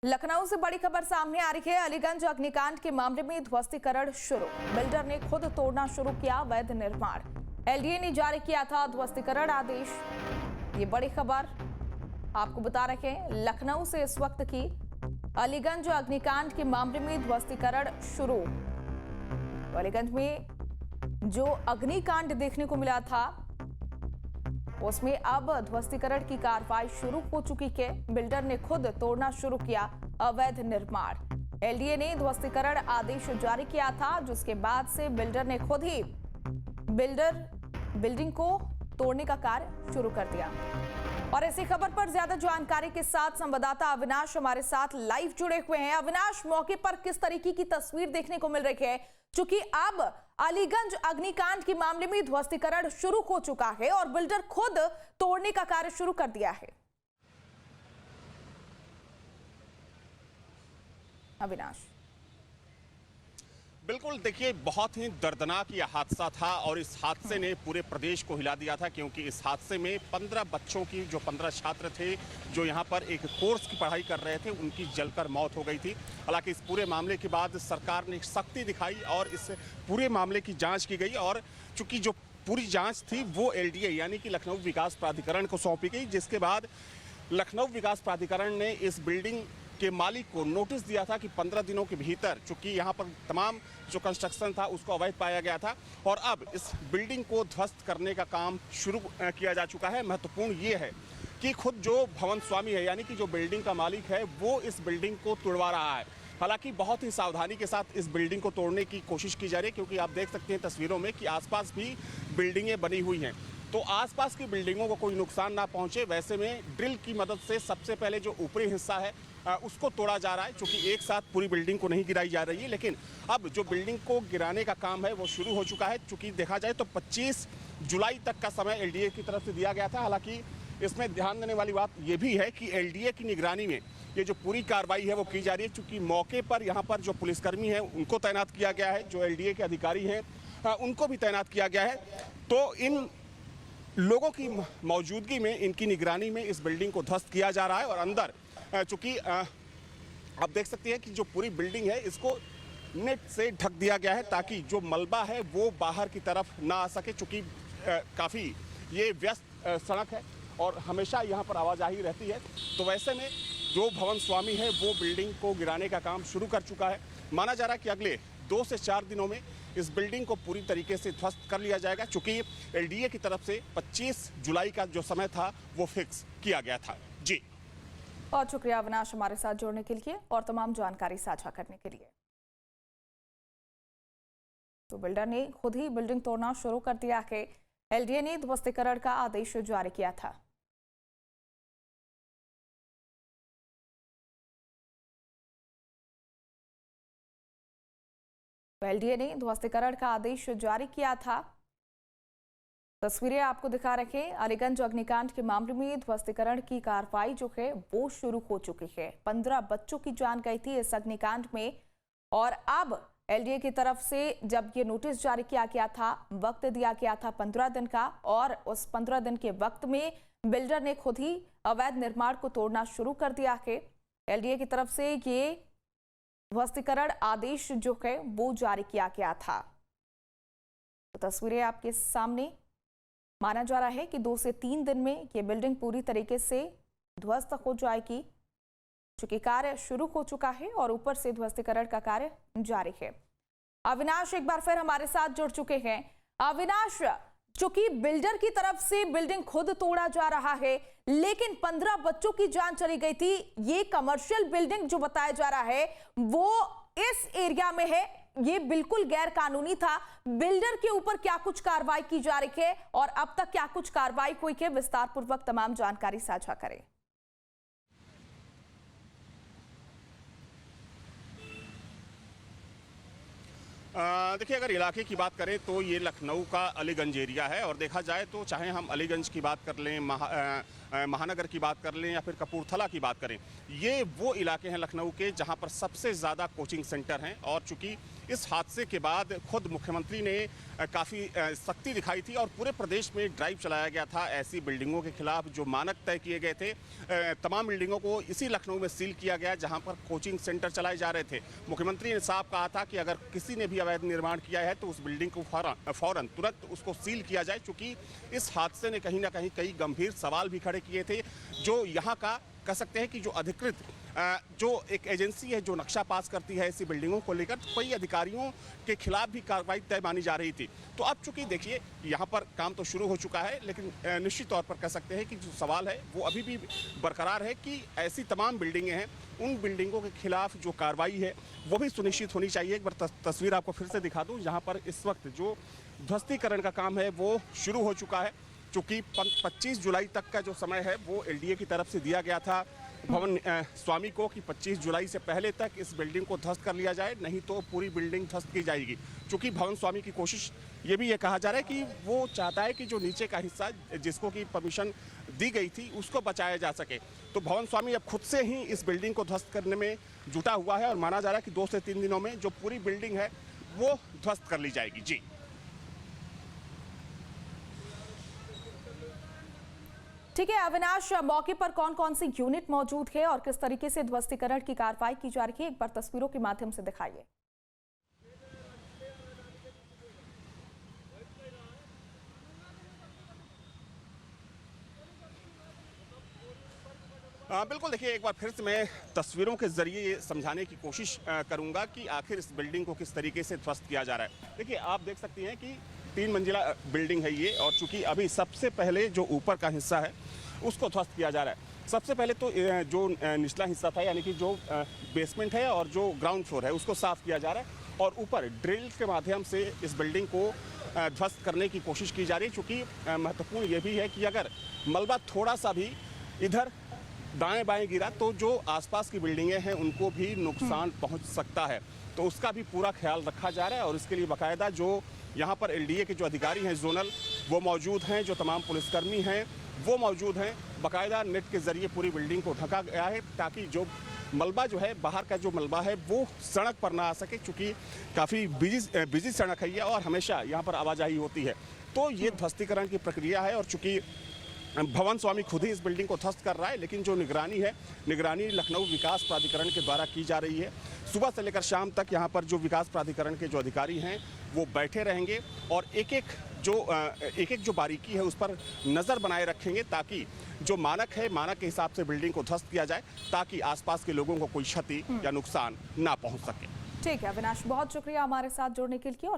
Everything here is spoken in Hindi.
लखनऊ से बड़ी खबर सामने आ रही है। अलीगंज अग्निकांड के मामले में ध्वस्तीकरण शुरू। बिल्डर ने खुद तोड़ना शुरू किया अवैध निर्माण। एलडीए ने जारी किया था ध्वस्तीकरण आदेश। ये बड़ी खबर आपको बता रहे हैं लखनऊ से इस वक्त की। अलीगंज अग्निकांड के मामले में ध्वस्तीकरण शुरू। अलीगंज में जो अग्निकांड देखने को मिला था उसमें अब ध्वस्तीकरण की कार्रवाई शुरू हो चुकी है। बिल्डर ने खुद तोड़ना शुरू किया अवैध निर्माण। एलडीए ने ध्वस्तीकरण आदेश जारी किया था, जिसके बाद से बिल्डर ने खुद ही बिल्डिंग को तोड़ने का कार्य शुरू कर दिया। और इसी खबर पर ज्यादा जानकारी के साथ संवाददाता अविनाश हमारे साथ लाइव जुड़े हुए हैं। अविनाश, मौके पर किस तरीके की तस्वीर देखने को मिल रही है, चूंकि अब अलीगंज अग्निकांड के मामले में ध्वस्तीकरण शुरू हो चुका है और बिल्डर खुद तोड़ने का कार्य शुरू कर दिया है। अविनाश, बिल्कुल, देखिए, बहुत ही दर्दनाक यह हादसा था और इस हादसे ने पूरे प्रदेश को हिला दिया था, क्योंकि इस हादसे में 15 बच्चों की, जो 15 छात्र थे जो यहाँ पर एक कोर्स की पढ़ाई कर रहे थे, उनकी जलकर मौत हो गई थी। हालांकि इस पूरे मामले के बाद सरकार ने सख्ती दिखाई और इस पूरे मामले की जांच की गई और चूंकि जो पूरी जांच थी वो एलडीए यानी कि लखनऊ विकास प्राधिकरण को सौंपी गई, जिसके बाद लखनऊ विकास प्राधिकरण ने इस बिल्डिंग के मालिक को नोटिस दिया था कि 15 दिनों के भीतर, चूंकि यहाँ पर तमाम जो कंस्ट्रक्शन था उसको अवैध पाया गया था और अब इस बिल्डिंग को ध्वस्त करने का काम शुरू किया जा चुका है। महत्वपूर्ण ये है कि खुद जो भवन स्वामी है यानी कि जो बिल्डिंग का मालिक है वो इस बिल्डिंग को तोड़वा रहा है। हालांकि बहुत ही सावधानी के साथ इस बिल्डिंग को तोड़ने की कोशिश की जा रही है, क्योंकि आप देख सकते हैं तस्वीरों में कि आसपास भी बिल्डिंगें बनी हुई हैं, तो आसपास की बिल्डिंगों को कोई नुकसान ना पहुंचे, वैसे में ड्रिल की मदद से सबसे पहले जो ऊपरी हिस्सा है उसको तोड़ा जा रहा है। क्योंकि एक साथ पूरी बिल्डिंग को नहीं गिराई जा रही है, लेकिन अब जो बिल्डिंग को गिराने का काम है वो शुरू हो चुका है। चूंकि देखा जाए तो 25 जुलाई तक का समय एलडीए की तरफ से दिया गया था। हालांकि इसमें ध्यान देने वाली बात ये भी है कि एलडीए की निगरानी में ये जो पूरी कार्रवाई है वो की जा रही है। चूंकि मौके पर यहाँ पर जो पुलिसकर्मी हैं उनको तैनात किया गया है, जो एलडीए के अधिकारी हैं उनको भी तैनात किया गया है। तो इन लोगों की मौजूदगी में, इनकी निगरानी में इस बिल्डिंग को ध्वस्त किया जा रहा है और अंदर चूंकि आप देख सकते हैं कि जो पूरी बिल्डिंग है इसको नेट से ढक दिया गया है ताकि जो मलबा है वो बाहर की तरफ ना आ सके। चूंकि काफ़ी ये व्यस्त सड़क है और हमेशा यहाँ पर आवाजाही रहती है, तो वैसे में जो भवन स्वामी है वो बिल्डिंग को गिराने का काम शुरू कर चुका है। माना जा रहा है कि अगले 2 से 4 दिनों में इस बिल्डिंग को पूरी तरीके से ध्वस्त कर लिया जाएगा, चूंकि एलडीए की तरफ से 25 जुलाई का जो समय था वो फिक्स किया गया था। जी, बहुत शुक्रिया अविनाश हमारे साथ जुड़ने के लिए और तमाम जानकारी साझा करने के लिए। तो बिल्डर ने खुद ही बिल्डिंग तोड़ना शुरू कर दिया है। एलडीए ने ध्वस्तीकरण का आदेश जारी किया था। एलडीए ने ध्वस्तीकरण का आदेश जारी किया था। तस्वीरें आपको दिखा रखे हैं। अलीगंज अग्निकांड के मामले में ध्वस्तीकरण की कार्रवाई जो है वो शुरू हो चुकी है। 15 बच्चों की जान गई थी इस अग्निकांड में और अब एलडीए की तरफ से जब ये नोटिस जारी किया गया था, वक्त दिया गया था 15 दिन का, और उस 15 दिन के वक्त में बिल्डर ने खुद ही अवैध निर्माण को तोड़ना शुरू कर दिया है। एलडीए की तरफ से ये ध्वस्तीकरण आदेश जो है वो जारी किया गया था। तो तस्वीरें आपके सामने। माना जा रहा है कि 2 से 3 दिन में ये बिल्डिंग पूरी तरीके से ध्वस्त हो जाएगी, चूंकि कार्य शुरू हो चुका है और ऊपर से ध्वस्तीकरण का कार्य जारी है। अविनाश एक बार फिर हमारे साथ जुड़ चुके हैं। अविनाश, चूंकि बिल्डर की तरफ से बिल्डिंग खुद तोड़ा जा रहा है, लेकिन 15 बच्चों की जान चली गई थी। ये कमर्शियल बिल्डिंग जो बताया जा रहा है वो इस एरिया में है, ये बिल्कुल गैर कानूनी था। बिल्डर के ऊपर क्या कुछ कार्रवाई की जा रही है और अब तक क्या कुछ कार्रवाई हुई है, विस्तार पूर्वक तमाम जानकारी साझा करें। देखिए, अगर इलाके की बात करें तो ये लखनऊ का अलीगंज एरिया है और देखा जाए तो चाहे हम अलीगंज की बात कर लें, महानगर की बात कर लें या फिर कपूरथला की बात करें, ये वो इलाके हैं लखनऊ के जहां पर सबसे ज़्यादा कोचिंग सेंटर हैं। और चूंकि इस हादसे के बाद खुद मुख्यमंत्री ने काफ़ी सख्ती दिखाई थी और पूरे प्रदेश में ड्राइव चलाया गया था ऐसी बिल्डिंगों के खिलाफ जो मानक तय किए गए थे। तमाम बिल्डिंगों को इसी लखनऊ में सील किया गया जहां पर कोचिंग सेंटर चलाए जा रहे थे। मुख्यमंत्री ने साफ कहा था कि अगर किसी ने भी अवैध निर्माण किया है तो उस बिल्डिंग को फौरन तुरंत उसको सील किया जाए, चूंकि इस हादसे ने कहीं ना कहीं कई गंभीर सवाल भी खड़े किए थे। जो यहाँ का कह सकते हैं कि जो अधिकृत जो एक एजेंसी है जो नक्शा पास करती है ऐसी बिल्डिंगों को लेकर, कई अधिकारियों के खिलाफ भी कार्रवाई तय मानी जा रही थी। तो अब चूंकि देखिए यहाँ पर काम तो शुरू हो चुका है, लेकिन निश्चित तौर पर कह सकते हैं कि जो सवाल है वो अभी भी बरकरार है कि ऐसी तमाम बिल्डिंगें हैं, उन बिल्डिंगों के खिलाफ जो कार्रवाई है वो भी सुनिश्चित होनी चाहिए। एक बार तस्वीर आपको फिर से दिखा दूँ, जहाँ पर इस वक्त जो ध्वस्तीकरण का काम है वो शुरू हो चुका है। चूँकि 25 जुलाई तक का जो समय है वो एलडीए की तरफ से दिया गया था भवन स्वामी को कि 25 जुलाई से पहले तक इस बिल्डिंग को ध्वस्त कर लिया जाए, नहीं तो पूरी बिल्डिंग ध्वस्त की जाएगी। चूँकि भवन स्वामी की कोशिश ये भी कहा जा रहा है कि वो चाहता है कि जो नीचे का हिस्सा जिसको कि परमिशन दी गई थी उसको बचाया जा सके। तो भवन स्वामी अब खुद से ही इस बिल्डिंग को ध्वस्त करने में जुटा हुआ है और माना जा रहा है कि 2 से 3 दिनों में जो पूरी बिल्डिंग है वो ध्वस्त कर ली जाएगी। जी ठीक है अविनाश, मौके पर कौन कौन सी यूनिट मौजूद है और किस तरीके से ध्वस्तीकरण की कार्रवाई की जा रही है, एक बार तस्वीरों के माध्यम से दिखाइए। बिल्कुल, देखिए एक बार फिर से मैं तस्वीरों के जरिए ये समझाने की कोशिश करूंगा कि आखिर इस बिल्डिंग को किस तरीके से ध्वस्त किया जा रहा है। देखिए आप देख सकती हैं कि 3 मंजिला बिल्डिंग है ये, और चूंकि अभी सबसे पहले जो ऊपर का हिस्सा है उसको ध्वस्त किया जा रहा है। सबसे पहले तो जो निचला हिस्सा था यानी कि जो बेसमेंट है और जो ग्राउंड फ्लोर है उसको साफ किया जा रहा है और ऊपर ड्रिल के माध्यम से इस बिल्डिंग को ध्वस्त करने की कोशिश की जा रही है। चूँकि महत्वपूर्ण ये भी है कि अगर मलबा थोड़ा सा भी इधर दाएं बाएं गिरा तो जो आसपास की बिल्डिंगें हैं उनको भी नुकसान पहुंच सकता है, तो उसका भी पूरा ख्याल रखा जा रहा है। और इसके लिए बाकायदा जो यहाँ पर एलडीए के जो अधिकारी हैं जोनल वो मौजूद हैं, जो तमाम पुलिसकर्मी हैं वो मौजूद हैं। बाकायदा नेट के जरिए पूरी बिल्डिंग को ढका गया है ताकि जो मलबा जो है बाहर का जो मलबा है वो सड़क पर ना आ सके, चूँकि काफ़ी बिजी सड़क है ये और हमेशा यहाँ पर आवाजाही होती है। तो ये ध्वस्तीकरण की प्रक्रिया है और चूँकि भवन स्वामी खुद ही इस बिल्डिंग को ध्वस्त कर रहा है, लेकिन जो निगरानी है, निगरानी लखनऊ विकास प्राधिकरण के द्वारा की जा रही है। सुबह से लेकर शाम तक यहाँ पर जो विकास प्राधिकरण के जो अधिकारी हैं वो बैठे रहेंगे और एक एक जो बारीकी है उस पर नज़र बनाए रखेंगे ताकि जो मानक है, मानक के हिसाब से बिल्डिंग को ध्वस्त किया जाए ताकि आसपास के लोगों को कोई क्षति या नुकसान ना पहुँच सके। ठीक है अविनाश, बहुत शुक्रिया हमारे साथ जुड़ने के लिए।